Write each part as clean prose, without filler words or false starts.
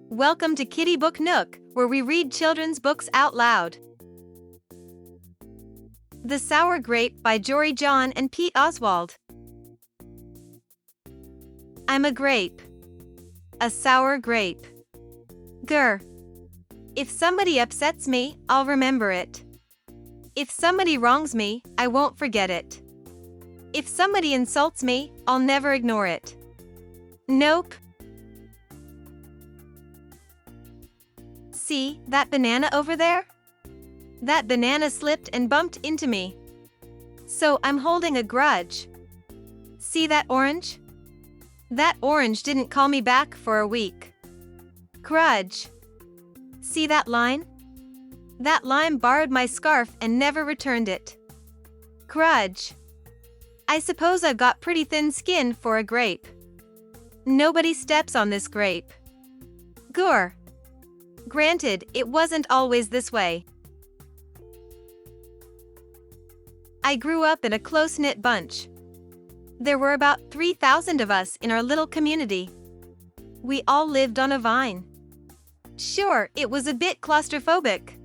Welcome to Kitty Book Nook, where we read children's books out loud. The Sour Grape by Jory John and Pete Oswald. I'm a grape. A sour grape. Grr. If somebody upsets me, I'll remember it. If somebody wrongs me, I won't forget it. If somebody insults me, I'll never ignore it. Nope. See that banana over there? That banana slipped and bumped into me. So I'm holding a grudge. See that orange? That orange didn't call me back for a week. Grudge. See that line? That line borrowed my scarf and never returned it. Grudge. I suppose I've got pretty thin skin for a grape. Nobody steps on this grape. Grr. Granted, it wasn't always this way. I grew up in a close-knit bunch. There were about 3,000 of us in our little community. We all lived on a vine. Sure, it was a bit claustrophobic,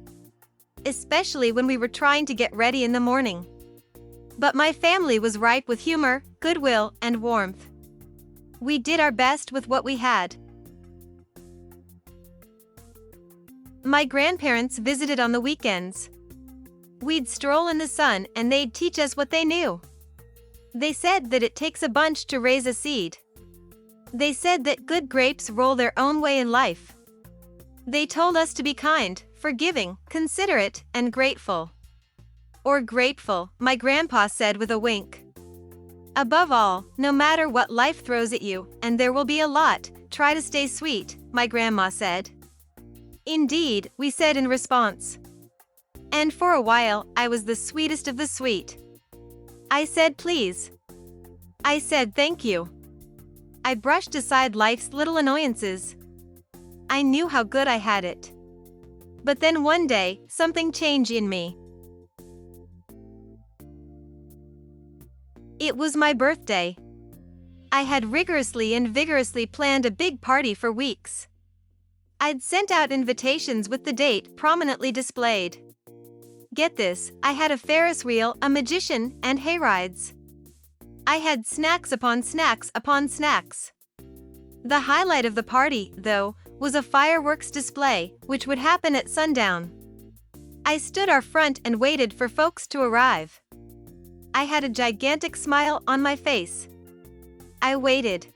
especially when we were trying to get ready in the morning. But my family was ripe with humor, goodwill, and warmth. We did our best with what we had. My grandparents visited on the weekends. We'd stroll in the sun and they'd teach us what they knew. They said that it takes a bunch to raise a seed. They said that good grapes roll their own way in life. They told us to be kind, forgiving, considerate, and grateful. Or grateful, my grandpa said with a wink. Above all, no matter what life throws at you, and there will be a lot, try to stay sweet, my grandma said. Indeed, we said in response. And for a while, I was the sweetest of the sweet. I said please. I said thank you. I brushed aside life's little annoyances. I knew how good I had it. But then one day, something changed in me. It was my birthday. I had rigorously and vigorously planned a big party for weeks. I'd sent out invitations with the date prominently displayed. Get this, I had a Ferris wheel, a magician, and hayrides. I had snacks upon snacks upon snacks. The highlight of the party, though, was a fireworks display, which would happen at sundown. I stood out front and waited for folks to arrive. I had a gigantic smile on my face. I waited.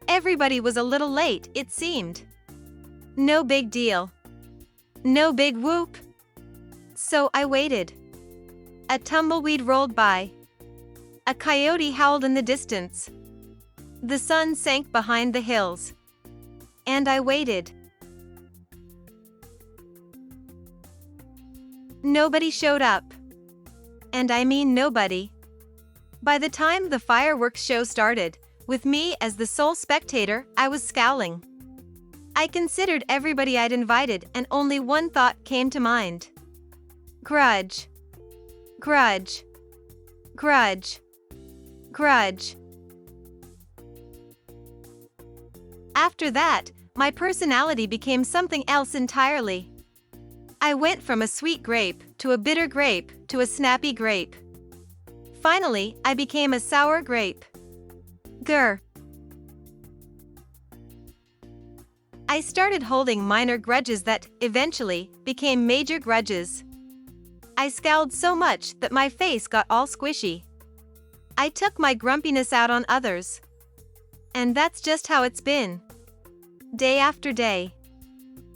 Everybody was a little late, it seemed. No big deal. No big whoop. So I waited. A tumbleweed rolled by. A coyote howled in the distance. The sun sank behind the hills. And I waited. Nobody showed up. And I mean nobody. By the time the fireworks show started, with me as the sole spectator, I was scowling. I considered everybody I'd invited and only one thought came to mind. Grudge. Grudge. Grudge. Grudge. After that, my personality became something else entirely. I went from a sweet grape, to a bitter grape, to a snappy grape. Finally, I became a sour grape. Grr. I started holding minor grudges that, eventually, became major grudges. I scowled so much that my face got all squishy. I took my grumpiness out on others. And that's just how it's been. Day after day.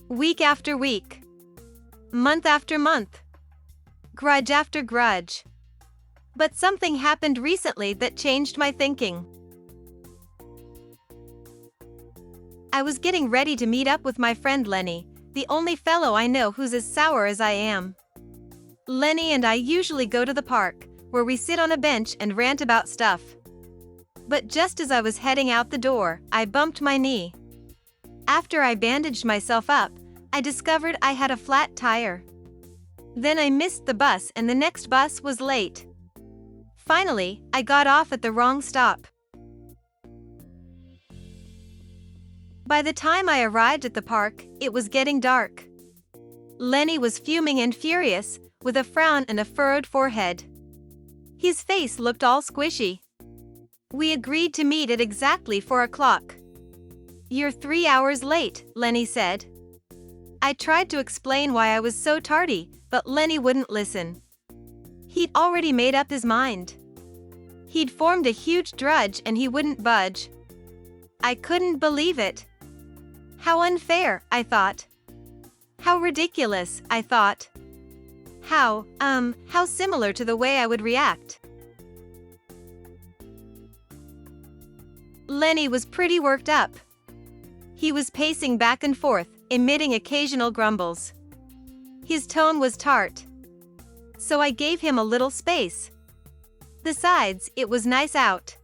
Week after week. Month after month. Grudge after grudge. But something happened recently that changed my thinking. I was getting ready to meet up with my friend Lenny, the only fellow I know who's as sour as I am. Lenny and I usually go to the park, where we sit on a bench and rant about stuff. But just as I was heading out the door, I bumped my knee. After I bandaged myself up, I discovered I had a flat tire. Then I missed the bus and the next bus was late. Finally, I got off at the wrong stop. By the time I arrived at the park, it was getting dark. Lenny was fuming and furious, with a frown and a furrowed forehead. His face looked all squishy. We agreed to meet at exactly 4 o'clock. "You're 3 hours late," Lenny said. I tried to explain why I was so tardy, but Lenny wouldn't listen. He'd already made up his mind. He'd formed a huge grudge and he wouldn't budge. I couldn't believe it. How unfair, I thought. How ridiculous, I thought. How similar to the way I would react. Lenny was pretty worked up. He was pacing back and forth, emitting occasional grumbles. His tone was tart. So I gave him a little space. Besides, it was nice out.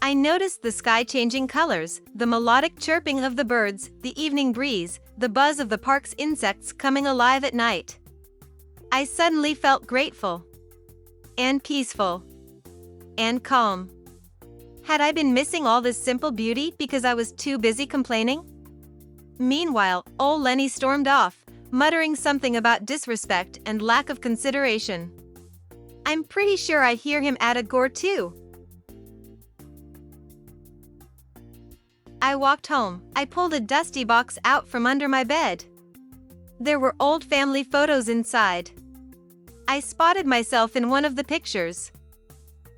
I noticed the sky changing colors, the melodic chirping of the birds, the evening breeze, the buzz of the park's insects coming alive at night. I suddenly felt grateful. And peaceful. And calm. Had I been missing all this simple beauty because I was too busy complaining? Meanwhile, old Lenny stormed off, muttering something about disrespect and lack of consideration. I'm pretty sure I hear him at a gore too. I walked home. I pulled a dusty box out from under my bed. There were old family photos inside. I spotted myself in one of the pictures.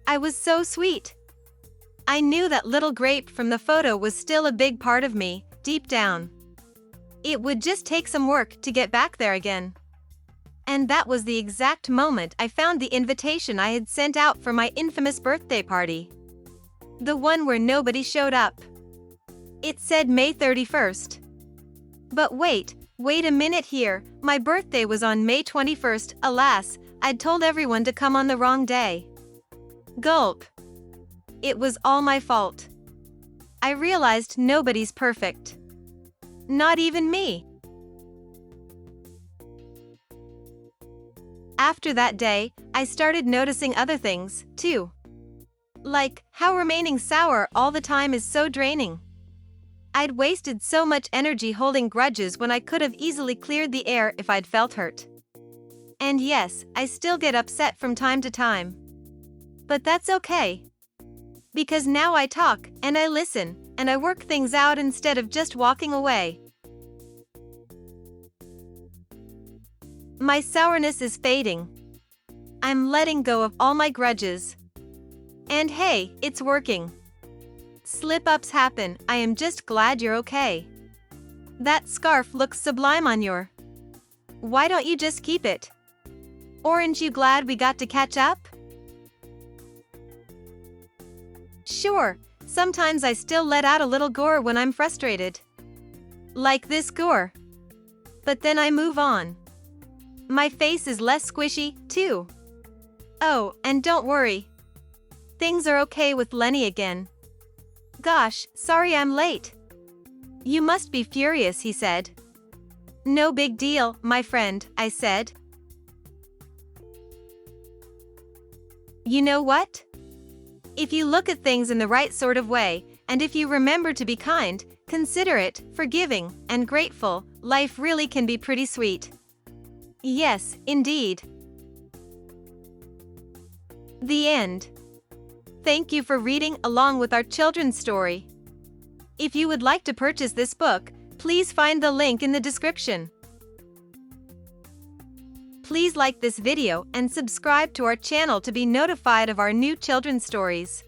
I was so sweet. I knew that little grape from the photo was still a big part of me, deep down. It would just take some work to get back there again. And that was the exact moment I found the invitation I had sent out for my infamous birthday party. The one where nobody showed up. It said May 31st. But wait a minute here, my birthday was on May 21st, alas, I'd told everyone to come on the wrong day. Gulp. It was all my fault. I realized nobody's perfect. Not even me. After that day, I started noticing other things, too. Like, how remaining sour all the time is so draining. I'd wasted so much energy holding grudges when I could have easily cleared the air if I'd felt hurt. And yes, I still get upset from time to time. But that's okay. Because now I talk, and I listen, and I work things out instead of just walking away. My sourness is fading. I'm letting go of all my grudges. And hey, it's working. Slip-ups happen, I am just glad you're okay. That scarf looks sublime on your. Why don't you just keep it? Aren't you glad we got to catch up? Sure, sometimes I still let out a little gore when I'm frustrated. Like this gore. But then I move on. My face is less squishy, too. Oh, and don't worry. Things are okay with Lenny again. Gosh, sorry I'm late. You must be furious, he said. No big deal, my friend, I said. You know what? If you look at things in the right sort of way, and if you remember to be kind, considerate, forgiving, and grateful, life really can be pretty sweet. Yes, indeed. The end. Thank you for reading along with our children's story. If you would like to purchase this book, please find the link in the description. Please like this video and subscribe to our channel to be notified of our new children's stories.